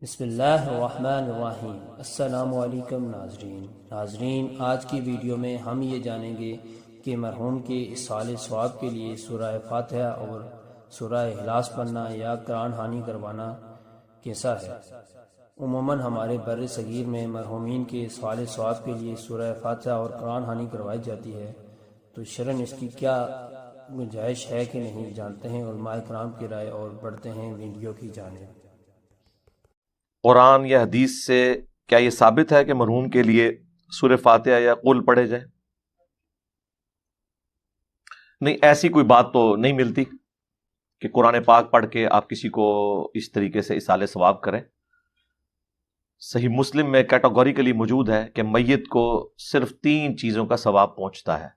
بسم اللہ الرحمن الرحیم۔ السلام علیکم ناظرین، آج کی ویڈیو میں ہم یہ جانیں گے کہ مرحوم کے اصالِ ثواب کے لیے سورہ فاتحہ اور سورہ اخلاص پڑھنا یا قرآن خوانی کروانا کیسا ہے۔ عموماً ہمارے بر صغیر میں مرحومین کے اصالِ ثواب کے لیے سورہ فاتحہ اور قرآن خوانی کروائی جاتی ہے، تو شرعاً اس کی کیا گنجائش ہے کہ نہیں، جانتے ہیں علماء کرام کی رائے اور بڑھتے ہیں ویڈیو کی جانب۔ قرآن یا حدیث سے کیا یہ ثابت ہے کہ مرحوم کے لیے سورہ فاتحہ یا قل پڑھے جائیں؟ نہیں، ایسی کوئی بات تو نہیں ملتی کہ قرآن پاک پڑھ کے آپ کسی کو اس طریقے سے اصالِ ثواب کریں۔ صحیح مسلم میں کیٹاگوریکلی موجود ہے کہ میت کو صرف 3 چیزوں کا ثواب پہنچتا ہے۔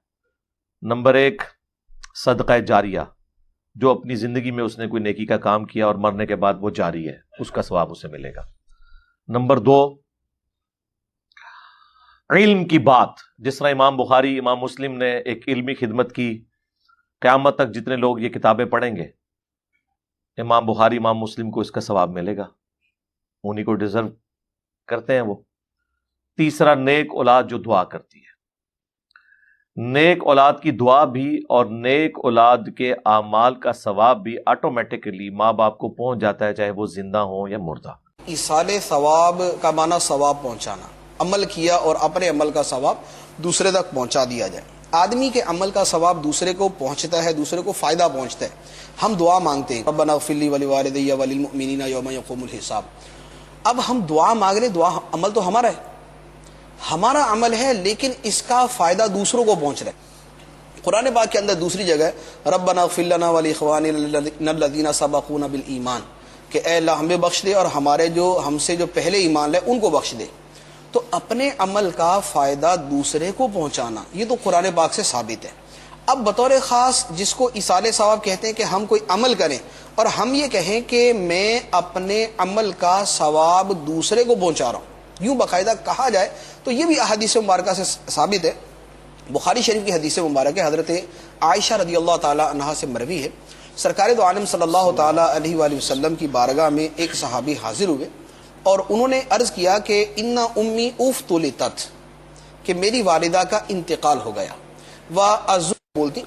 نمبر 1، صدقہ جاریہ، جو اپنی زندگی میں اس نے کوئی نیکی کا کام کیا اور مرنے کے بعد وہ جاری ہے، اس کا ثواب اسے ملے گا۔ نمبر 2، علم کی بات، جس طرح امام بخاری، امام مسلم نے ایک علمی خدمت کی، قیامت تک جتنے لوگ یہ کتابیں پڑھیں گے، امام بخاری، امام مسلم کو اس کا ثواب ملے گا، انہی کو ڈیزرو کرتے ہیں وہ۔ تیسرا، نیک اولاد جو دعا کرتی ہے، نیک اولاد کی دعا بھی اور نیک اولاد کے اعمال کا ثواب بھی آٹومیٹکلی ماں باپ کو پہنچ جاتا ہے، چاہے وہ زندہ ہوں یا مردہ۔ ایصال ثواب کا معنی ثواب پہنچانا، عمل کیا اور اپنے عمل کا ثواب دوسرے تک پہنچا دیا جائے۔ آدمی کے عمل کا ثواب دوسرے کو پہنچتا ہے، دوسرے کو فائدہ پہنچتا ہے۔ ہم دعا مانگتے ہیں، ربنا اغفر لی ولوالدی وللمؤمنین یوم یقوم الحساب۔ اب ہم دعا مانگ رہے، دعا عمل تو ہمارا ہے، ہمارا عمل ہے، لیکن اس کا فائدہ دوسروں کو پہنچ رہا ہے۔ قرآن پاک کے اندر دوسری جگہ ہے، ربنا اغفر لنا ولاخواننا الذین سبقونا بالایمان، کہ اے اللہ ہمیں بخش دے اور ہمارے جو ہم سے جو پہلے ایمان لے ان کو بخش دے۔ تو اپنے عمل کا فائدہ دوسرے کو پہنچانا، یہ تو قرآن پاک سے ثابت ہے۔ اب بطور خاص جس کو ایصال ثواب کہتے ہیں کہ ہم کوئی عمل کریں اور ہم یہ کہیں کہ میں اپنے عمل کا ثواب دوسرے کو پہنچا رہا ہوں، یوں باقاعدہ کہا جائے تو یہ بھی احادیث مبارکہ سے ثابت ہے۔ بخاری شریف کی حدیث مبارکہ حضرت عائشہ رضی اللہ تعالی عنہا سے مروی ہے، سرکار دو عالم صلی اللہ تعالی علیہ وآلہ وسلم کی بارگاہ میں ایک صحابی حاضر ہوئے اور انہوں نے عرض کیا کہ ان امی افتلتت، کہ میری والدہ کا انتقال ہو گیا، وَأَزُّ بولتی۔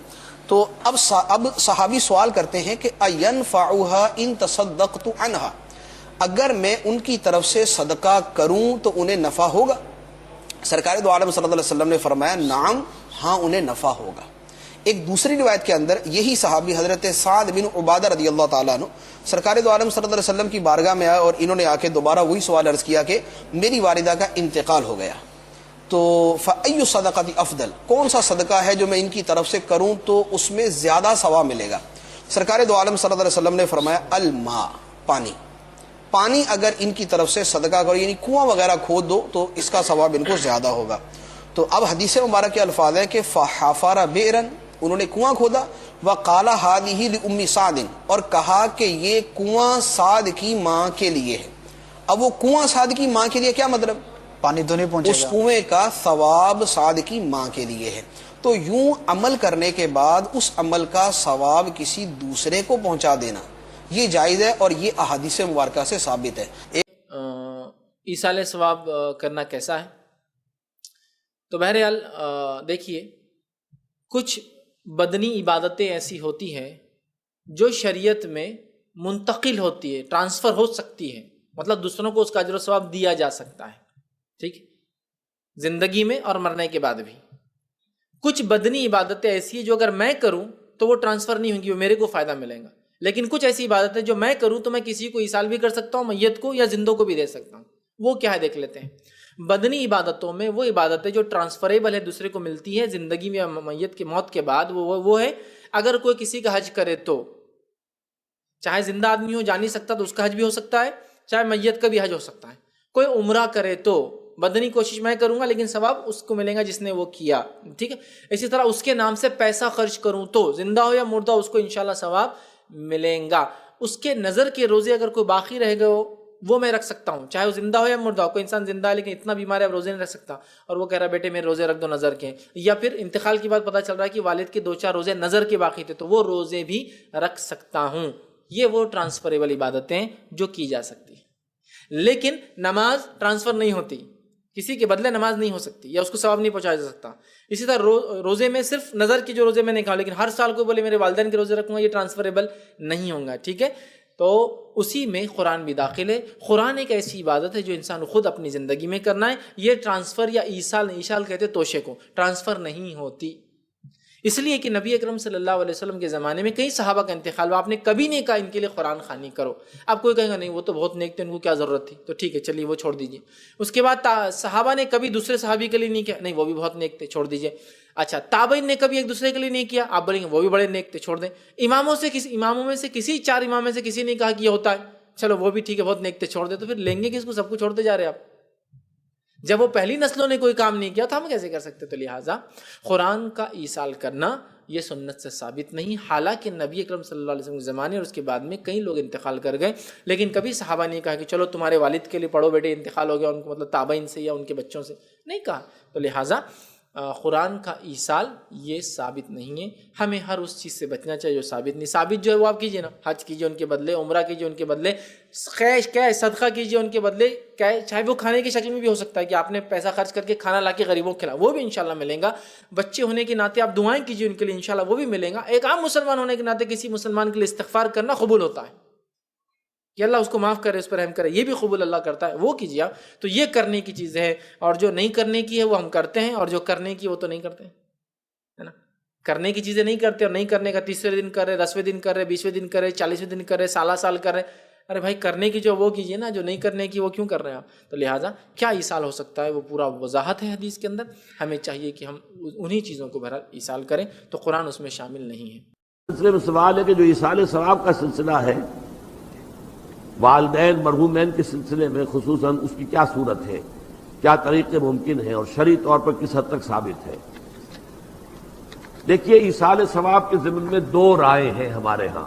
تو اب صحابی سوال کرتے ہیں کہ اَيَنْفَعُهَا إِن تَصَدَّقْتُ عَنْهَا، اگر میں ان کی طرف سے صدقہ کروں تو انہیں نفع ہوگا؟ سرکار دو عالم صلی اللہ علیہ وسلم نے فرمایا نعم، ہاں انہیں نفع ہوگا۔ ایک دوسری روایت کے اندر یہی صحابی حضرت سعد بن عبادہ رضی اللہ تعالیٰ عنہ سرکار دو عالم صلی اللہ علیہ وسلم کی بارگاہ میں آئے اور انہوں نے آ کے دوبارہ وہی سوال عرض کیا کہ میری والدہ کا انتقال ہو گیا، تو فَأَيُّ صَدَقَةِ أَفْضَلُ، کون سا صدقہ ہے جو میں ان کی طرف سے کروں تو اس میں زیادہ ثواب ملے گا؟ سرکار دو عالم صلی اللہ علیہ وسلم نے فرمایا الماء، پانی اگر ان کی طرف سے صدقہ کرو، یعنی کنواں وغیرہ کھود دو تو اس کا ثواب ان کو زیادہ ہوگا۔ تو اب حدیث مبارک کے الفاظ ہیں کہ فَحَفَرَ بِئْرًا، انہوں نے کنواں کھودا، وَقَالَ هَذِهِ لِأُمِّ سَعْدٍ، اور کہا کہ یہ کنواں سعد کی ماں کے لیے ہے۔ اب وہ کنواں سعد کی ماں کے لیے کیا مطلب؟ پانی تو نہیں پہنچے اس گا، کنویں کا ثواب سعد کی ماں کے لیے ہے۔ تو یوں عمل کرنے کے بعد اس عمل کا ثواب کسی دوسرے کو پہنچا دینا یہ جائز ہے اور یہ احادیث مبارکہ سے ثابت ہے۔ ایصال ثواب کرنا کیسا ہے؟ تو بہرحال دیکھیے، کچھ بدنی عبادتیں ایسی ہوتی ہیں جو شریعت میں منتقل ہوتی ہے، ٹرانسفر ہو سکتی ہے، مطلب دوسروں کو اس کا اجر و ثواب دیا جا سکتا ہے، ٹھیک، زندگی میں اور مرنے کے بعد بھی۔ کچھ بدنی عبادتیں ایسی ہیں جو اگر میں کروں تو وہ ٹرانسفر نہیں ہوں گی، وہ میرے کو فائدہ ملے گا، لیکن کچھ ایسی عبادتیں جو میں کروں تو میں کسی کو ایصال بھی کر سکتا ہوں، میت کو یا زندوں کو بھی دے سکتا ہوں۔ وہ کیا ہے دیکھ لیتے ہیں۔ بدنی عبادتوں میں وہ عبادتیں جو ٹرانسفریبل ہے، دوسرے کو ملتی ہے زندگی میں یا میت کی موت کے بعد، وہ ہے اگر کوئی کسی کا حج کرے تو، چاہے زندہ آدمی ہو، جا نہیں سکتا تو اس کا حج بھی ہو سکتا ہے، چاہے میت کا بھی حج ہو سکتا ہے۔ کوئی عمرہ کرے تو بدنی کوشش میں کروں گا لیکن ثواب اس کو ملے گا جس نے وہ کیا، ٹھیک ہے۔ اسی طرح اس کے نام سے پیسہ خرچ کروں تو زندہ ہو یا مردہ اس کو انشاءاللہ ثواب ملیں گا۔ اس کے نظر کے روزے اگر کوئی باقی رہ گئے ہو وہ میں رکھ سکتا ہوں، چاہے وہ زندہ ہو یا مردہ ہو۔ کوئی انسان زندہ ہے لیکن اتنا بیمار ہے اب روزے نہیں رکھ سکتا اور وہ کہہ رہا ہے بیٹے میرے روزے رکھ دو نظر کے، یا پھر انتقال کی بات پتہ چل رہا ہے کہ والد کے 2-4 روزے نظر کے باقی تھے تو وہ روزے بھی رکھ سکتا ہوں۔ یہ وہ ٹرانسفریبل عبادتیں جو کی جا سکتی ہیں۔ لیکن نماز ٹرانسفر نہیں ہوتی، کسی کے بدلے نماز نہیں ہو سکتی یا اس کو ثواب نہیں پہنچایا جا سکتا. اسی طرح روزے میں صرف نظر کے جو روزے میں نے کہا، لیکن ہر سال کو بولے میرے والدین کے روزے رکھوں گا، یہ ٹرانسفریبل نہیں ہوں گا. ٹھیک ہے، تو اسی میں قرآن بھی داخل ہے. قرآن ایک ایسی عبادت ہے جو انسان خود اپنی زندگی میں کرنا ہے. یہ ٹرانسفر یا ایصال کہتے توشے کو، ٹرانسفر نہیں ہوتی. اس لیے کہ نبی اکرم صلی اللہ علیہ وسلم کے زمانے میں کئی صحابہ کا انتقال ہوا، آپ نے کبھی نہیں کہا ان کے لیے قرآن خوانی کرو. آپ کوئی کہے گا نہیں وہ تو بہت نیک تھے، ان کو کیا ضرورت تھی، تو ٹھیک ہے چلیے وہ چھوڑ دیجیے. اس کے بعد صحابہ نے کبھی دوسرے صحابی کے لیے نہیں کیا، نہیں وہ بھی بہت نیک تھے، چھوڑ دیجیے. اچھا، تابعین نے کبھی ایک دوسرے کے لیے نہیں کیا، آپ بولیں گے وہ بھی بڑے نیک تھے، چھوڑ دیں. اماموں میں سے کسی 4 امام میں سے کسی نے کہا کہ یہ ہوتا ہے، چلو وہ بھی ٹھیک ہے بہت نیک تھے، چھوڑ دیں. تو پھر لیں گے کس کو؟ سب کو چھوڑتے جا رہے آپ. جب وہ پہلی نسلوں نے کوئی کام نہیں کیا تو ہم کیسے کر سکتے؟ تو لہٰذا قرآن کا ایصال کرنا یہ سنت سے ثابت نہیں. حالانکہ نبی اکرم صلی اللہ علیہ وسلم کے زمانے اور اس کے بعد میں کئی لوگ انتقال کر گئے، لیکن کبھی صحابہ نے کہا کہ چلو تمہارے والد کے لیے پڑھو بیٹے، انتقال ہو گیا ان کو، مطلب تابعین سے یا ان کے بچوں سے نہیں کہا. تو لہٰذا قرآن کا ایصال یہ ثابت نہیں ہے. ہمیں ہر اس چیز سے بچنا چاہیے جو ثابت نہیں. ثابت جو ہے وہ آپ کیجیے نا، حج کیجیے ان کے بدلے، عمرہ کیجیے ان کے بدلے، صدقہ کیجیے ان کے بدلے، چاہے وہ کھانے کی شکل میں بھی ہو سکتا ہے کہ آپ نے پیسہ خرچ کر کے کھانا لا کے غریبوں کو کھلا، وہ بھی انشاءاللہ ملیں گا. بچے ہونے کے ناطے آپ دعائیں کیجیے ان کے لیے، انشاءاللہ وہ بھی ملیں گا. ایک عام مسلمان ہونے کے ناطے کسی مسلمان کے لیے استغفار کرنا قبول ہوتا ہے کہ اللہ اس کو معاف کرے، اس پر رحم کرے، یہ بھی قبول اللہ کرتا ہے، وہ کیجیے آپ. تو یہ کرنے کی چیز ہے، اور جو نہیں کرنے کی ہے وہ ہم کرتے ہیں، اور جو کرنے کی وہ تو نہیں کرتے ہیں، ہے نا. کرنے کی چیزیں نہیں کرتے، اور نہیں کرنے کا 30ویں دن کر رہے، 10ویں دن کر رہے، 20ویں دن کر رہے، 40ویں دن کر رہے، سال کر رہے. ارے بھائی کرنے کی جو وہ کیجیے نا، جو نہیں کرنے کی وہ کیوں کر رہے ہیں آپ؟ تو لہٰذا کیا ایصال ہو سکتا ہے وہ پورا وضاحت ہے حدیث کے اندر. ہمیں چاہیے کہ ہم انہی چیزوں کو بہرحال ایصال کریں، تو قرآن اس میں شامل نہیں ہے. سلسلے میں سوال ہے کہ جو ایصال ثواب کا سلسلہ ہے والدین مرحومین کے سلسلے میں خصوصاً، اس کی کیا صورت ہے، کیا طریقے ممکن ہیں، اور شرعی طور پر کس حد تک ثابت ہے. دیکھیے، ایصال ثواب کے ضمن میں 2 رائے ہیں ہمارے ہاں.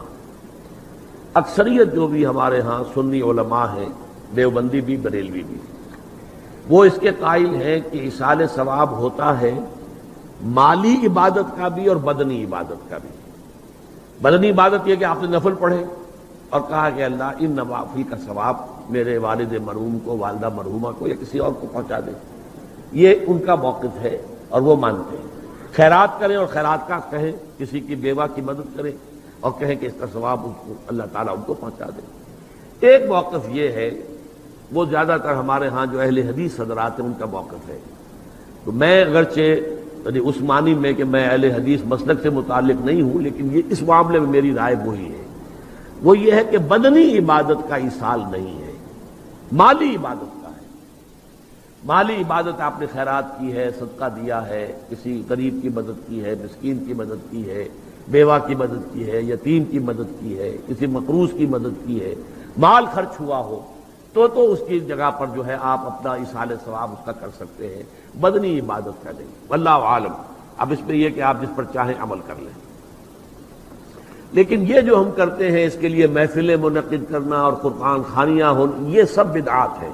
اکثریت جو بھی ہمارے ہاں سنی علماء ہیں، دیوبندی بھی بریلوی بھی، وہ اس کے قائل ہیں کہ ایصال ثواب ہوتا ہے مالی عبادت کا بھی اور بدنی عبادت کا بھی. بدنی عبادت یہ کہ آپ نے نفل پڑھے اور کہا کہ اللہ ان نوافل کا ثواب میرے والد مرحوم کو، والدہ مرحومہ کو یا کسی اور کو پہنچا دے. یہ ان کا موقف ہے اور وہ مانتے ہیں. خیرات کریں اور خیرات کا کہیں، کسی کی بیوہ کی مدد کریں اور کہیں کہ اس کا ثواب اس کو اللہ تعالیٰ ان کو پہنچا دے. ایک موقف یہ ہے، وہ زیادہ تر ہمارے ہاں جو اہل حدیث حضرات ہیں ان کا موقف ہے. تو میں اگرچہ اس معنی میں کہ میں اہل حدیث مسلک سے متعلق نہیں ہوں، لیکن یہ اس معاملے میں میری رائے وہی ہے. وہ یہ ہے کہ بدنی عبادت کا ایصال نہیں ہے، مالی عبادت کا ہے. مالی عبادت آپ نے خیرات کی ہے، صدقہ دیا ہے، کسی غریب کی مدد کی ہے، مسکین کی مدد کی ہے، بیوہ کی مدد کی ہے، یتیم کی مدد کی ہے، کسی مقروض کی مدد کی ہے، مال خرچ ہوا ہو تو اس کی جگہ پر جو ہے آپ اپنا ایصال ثواب اس کا کر سکتے ہیں، بدنی عبادت کا نہیں. واللہ عالم. اب اس میں یہ کہ آپ جس پر چاہیں عمل کر لیں. لیکن یہ جو ہم کرتے ہیں اس کے لیے محفلیں منعقد کرنا اور قرآن خوانیاں ہونا، یہ سب بدعات ہے.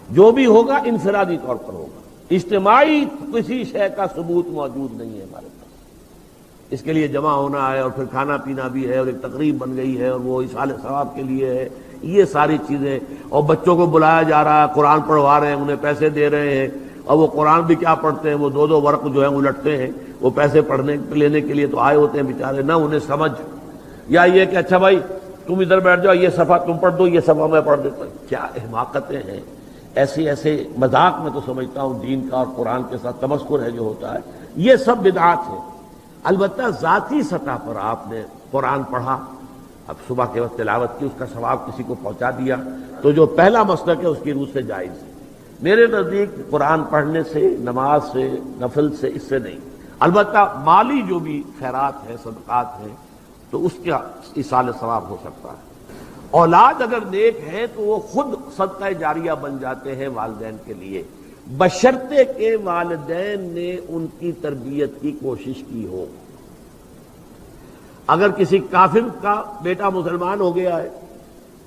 جو بھی ہوگا انفرادی طور پر ہوگا، اجتماعی کسی شے کا ثبوت موجود نہیں ہے ہمارے پاس. اس کے لیے جمع ہونا ہے اور پھر کھانا پینا بھی ہے اور ایک تقریب بن گئی ہے اور وہ ایصال ثواب کے لیے ہے. یہ ساری چیزیں، اور بچوں کو بلایا جا رہا ہے، قرآن پڑھوا رہے ہیں، انہیں پیسے دے رہے ہیں، اور وہ قرآن بھی کیا پڑھتے ہیں، وہ 2 ورق جو ہیں الٹتے ہیں. وہ پیسے پڑھنے لینے کے لیے تو آئے ہوتے ہیں بیچارے، نہ انہیں سمجھ. یا یہ کہ اچھا بھائی تم ادھر بیٹھ جاؤ، یہ صفحہ تم پڑھ دو، یہ صفحہ میں پڑھ دیتا ہوں. کیا حماقتیں ہیں. ایسے مذاق میں تو سمجھتا ہوں دین کا اور قرآن کے ساتھ تمسخر ہے جو ہوتا ہے. یہ سب بدعات ہے. البتہ ذاتی سطح پر آپ نے قرآن پڑھا، اب صبح کے وقت تلاوت کی، اس کا ثواب کسی کو پہنچا دیا، تو جو پہلا مسلک ہے اس کی روح سے جائز ہے. میرے نزدیک قرآن پڑھنے سے، نماز سے، نفل سے، اس سے نہیں. البتہ مالی جو بھی خیرات ہیں، صدقات ہیں، تو اس کا ایصال ثواب ہو سکتا ہے. اولاد اگر نیک ہے تو وہ خود صدقہ جاریہ بن جاتے ہیں والدین کے لیے، بشرطے کہ والدین نے ان کی تربیت کی کوشش کی ہو. اگر کسی کافر کا بیٹا مسلمان ہو گیا ہے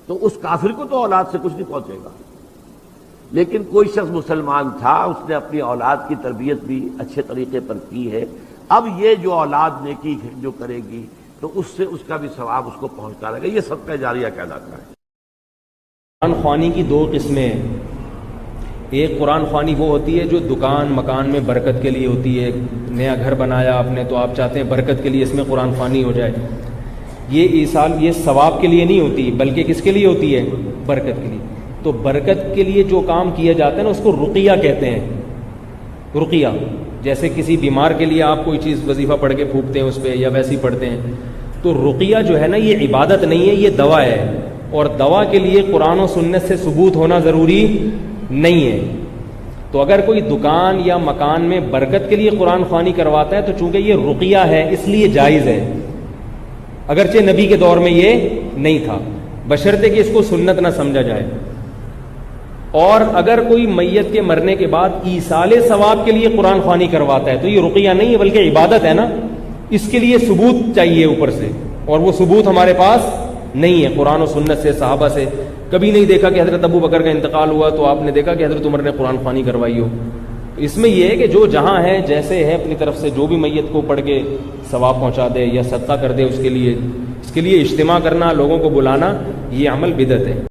تو اس کافر کو تو اولاد سے کچھ نہیں پہنچے گا، لیکن کوئی شخص مسلمان تھا، اس نے اپنی اولاد کی تربیت بھی اچھے طریقے پر کی ہے. اب یہ جو اولاد نیکی جو کرے گی تو اس سے اس کا بھی ثواب اس کو پہنچتا رہے گا. یہ صدقہ جاریہ کہلاتا ہے. قرآن خوانی کی دو قسمیں ہیں. ایک قرآن خوانی وہ ہوتی ہے جو دکان مکان میں برکت کے لیے ہوتی ہے. نیا گھر بنایا آپ نے تو آپ چاہتے ہیں برکت کے لیے اس میں قرآن خوانی ہو جائے. یہ ثواب کے لیے نہیں ہوتی بلکہ کس کے لیے ہوتی ہے؟ برکت کے لیے. تو برکت کے لیے جو کام کیا جاتا ہے نا اس کو رقیہ کہتے ہیں. رقیہ جیسے کسی بیمار کے لیے آپ کوئی چیز وظیفہ پڑھ کے پھونکتے ہیں اس پہ یا ویسے ہی پڑھتے ہیں. تو رقیہ جو ہے نا یہ عبادت نہیں ہے، یہ دوا ہے. اور دوا کے لیے قرآن و سنت سے ثبوت ہونا ضروری نہیں ہے. تو اگر کوئی دکان یا مکان میں برکت کے لیے قرآن خوانی کرواتا ہے تو چونکہ یہ رقیہ ہے اس لیے جائز ہے، اگرچہ نبی کے دور میں یہ نہیں تھا، بشرطے کہ اس کو سنت نہ سمجھا جائے. اور اگر کوئی میت کے مرنے کے بعد ایصال ثواب کے لیے قرآن خوانی کرواتا ہے تو یہ رقیہ نہیں ہے بلکہ عبادت ہے نا. اس کے لیے ثبوت چاہیے اوپر سے، اور وہ ثبوت ہمارے پاس نہیں ہے قرآن و سنت سے. صحابہ سے کبھی نہیں دیکھا کہ حضرت ابو بکر کا انتقال ہوا تو آپ نے دیکھا کہ حضرت عمر نے قرآن خوانی کروائی ہو. اس میں یہ ہے کہ جو جہاں ہے جیسے ہے اپنی طرف سے جو بھی میت کو پڑھ کے ثواب پہنچا دے یا صدقہ کر دے اس کے لیے اجتماع کرنا، لوگوں کو بلانا، یہ عمل بدعت ہے.